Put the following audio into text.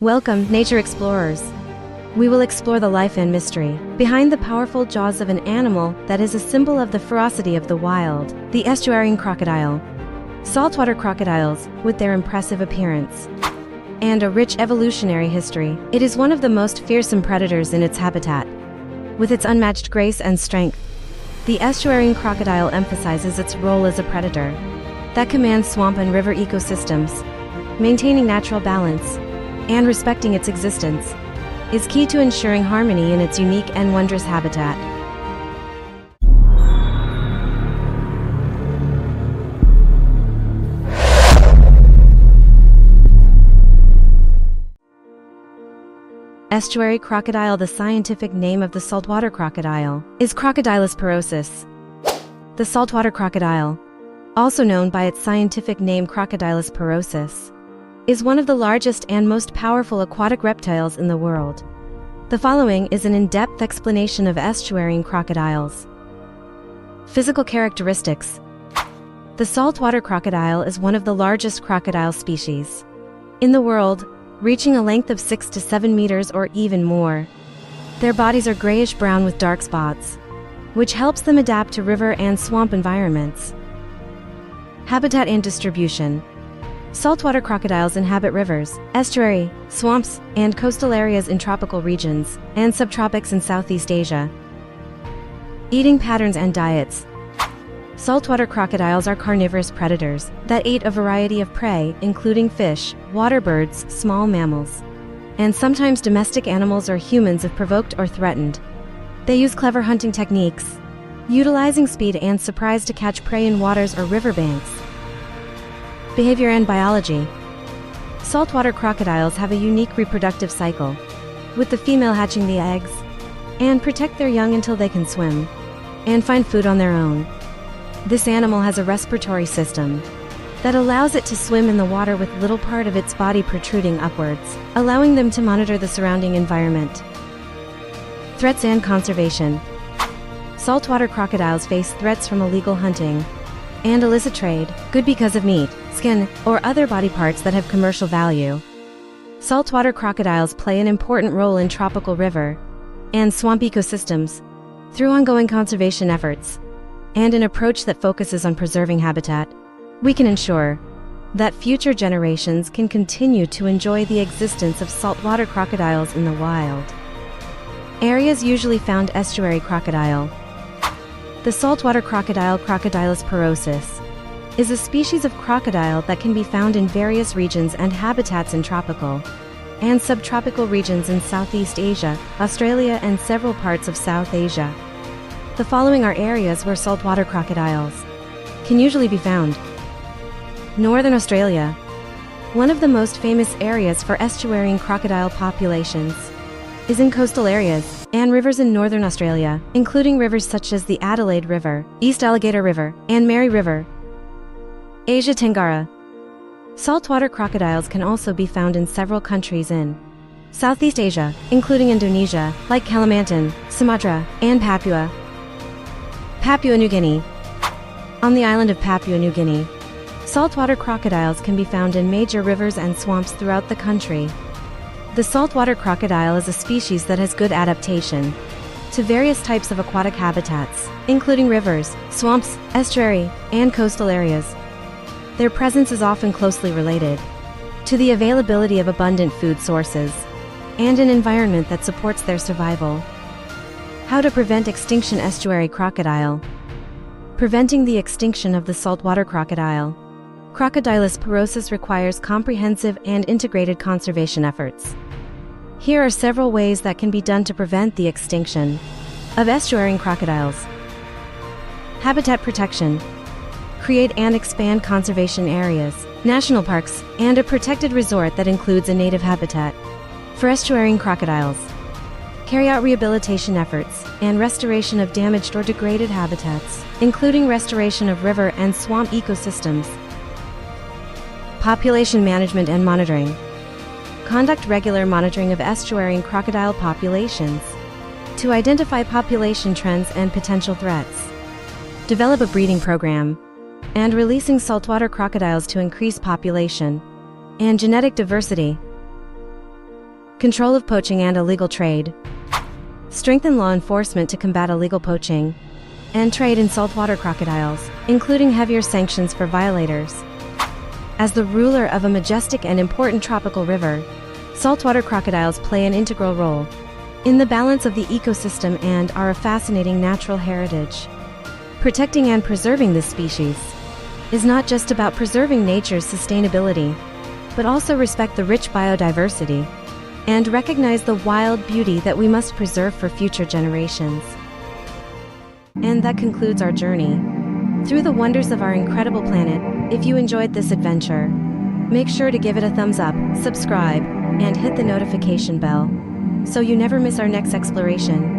Welcome, nature explorers. We will explore the life and mystery behind the powerful jaws of an animal that is a symbol of the ferocity of the wild, the estuarine crocodile. Saltwater crocodiles, with their impressive appearance and a rich evolutionary history, it is one of the most fearsome predators in its habitat. With its unmatched grace and strength, the estuarine crocodile emphasizes its role as a predator that commands swamp and river ecosystems. Maintaining natural balance and respecting its existence is key to ensuring harmony in its unique and wondrous habitat. Estuary crocodile. The scientific name of the saltwater crocodile is Crocodilus porosus. The saltwater crocodile, also known by its scientific name Crocodilus porosus, is one of the largest and most powerful aquatic reptiles in the world. The following is an in-depth explanation of estuarine crocodiles. Physical characteristics. The saltwater crocodile is one of the largest crocodile species in the world, reaching a length of 6 to 7 meters or even more. Their bodies are grayish-brown with dark spots, which helps them adapt to river and swamp environments. Habitat and distribution. Saltwater crocodiles inhabit rivers, estuary, swamps, and coastal areas in tropical regions and subtropics in Southeast Asia. Eating patterns and diets. Saltwater crocodiles are carnivorous predators that eat a variety of prey, including fish, water birds, small mammals, and sometimes domestic animals or humans if provoked or threatened. They use clever hunting techniques, utilizing speed and surprise to catch prey in waters or riverbanks. Behavior and biology. Saltwater crocodiles have a unique reproductive cycle, with the female hatching the eggs and protect their young until they can swim and find food on their own. This animal has a respiratory system that allows it to swim in the water with little part of its body protruding upwards, allowing them to monitor the surrounding environment. Threats and conservation. Saltwater crocodiles face threats from illegal hunting and illicit trade, good because of meat, skin, or other body parts that have commercial value. Saltwater crocodiles play an important role in tropical river and swamp ecosystems through ongoing conservation efforts and an approach that focuses on preserving habitat. We can ensure that future generations can continue to enjoy the existence of saltwater crocodiles in the wild. Areas usually found. Estuary crocodile. The saltwater crocodile, Crocodilus porosus, is a species of crocodile that can be found in various regions and habitats in tropical and subtropical regions in Southeast Asia, Australia, and several parts of South Asia. The following are areas where saltwater crocodiles can usually be found. Northern Australia. One of the most famous areas for estuarine crocodile populations is in coastal areas and rivers in northern Australia, including rivers such as the Adelaide River, East Alligator River, and Mary River. Asia Tengara. Saltwater crocodiles can also be found in several countries in Southeast Asia, including Indonesia, like Kalimantan, Sumatra, and Papua New Guinea. On the island of Papua New Guinea, saltwater crocodiles can be found in major rivers and swamps throughout the country. The saltwater crocodile is a species that has good adaptation to various types of aquatic habitats, including rivers, swamps, estuary, and coastal areas. Their presence is often closely related to the availability of abundant food sources and an environment that supports their survival. How to prevent extinction. Estuary crocodile. Preventing the extinction of the saltwater crocodile, Crocodilus porosus, requires comprehensive and integrated conservation efforts. Here are several ways that can be done to prevent the extinction of estuarine crocodiles. Habitat protection. Create and expand conservation areas, national parks, and a protected resort that includes a native habitat for estuarine crocodiles. Carry out rehabilitation efforts and restoration of damaged or degraded habitats, including restoration of river and swamp ecosystems. Population management and monitoring. Conduct regular monitoring of estuarine crocodile populations to identify population trends and potential threats. Develop a breeding program and releasing saltwater crocodiles to increase population and genetic diversity. control of poaching and illegal trade, strengthen law enforcement to combat illegal poaching and trade in saltwater crocodiles, including heavier sanctions for violators. As the ruler of a majestic and important tropical river, saltwater crocodiles play an integral role in the balance of the ecosystem and are a fascinating natural heritage. Protecting and preserving this species is not just about preserving nature's sustainability, but also respect the rich biodiversity and recognize the wild beauty that we must preserve for future generations. And that concludes our journey through the wonders of our incredible planet. If you enjoyed this adventure, make sure to give it a thumbs up, subscribe, and hit the notification bell so you never miss our next exploration.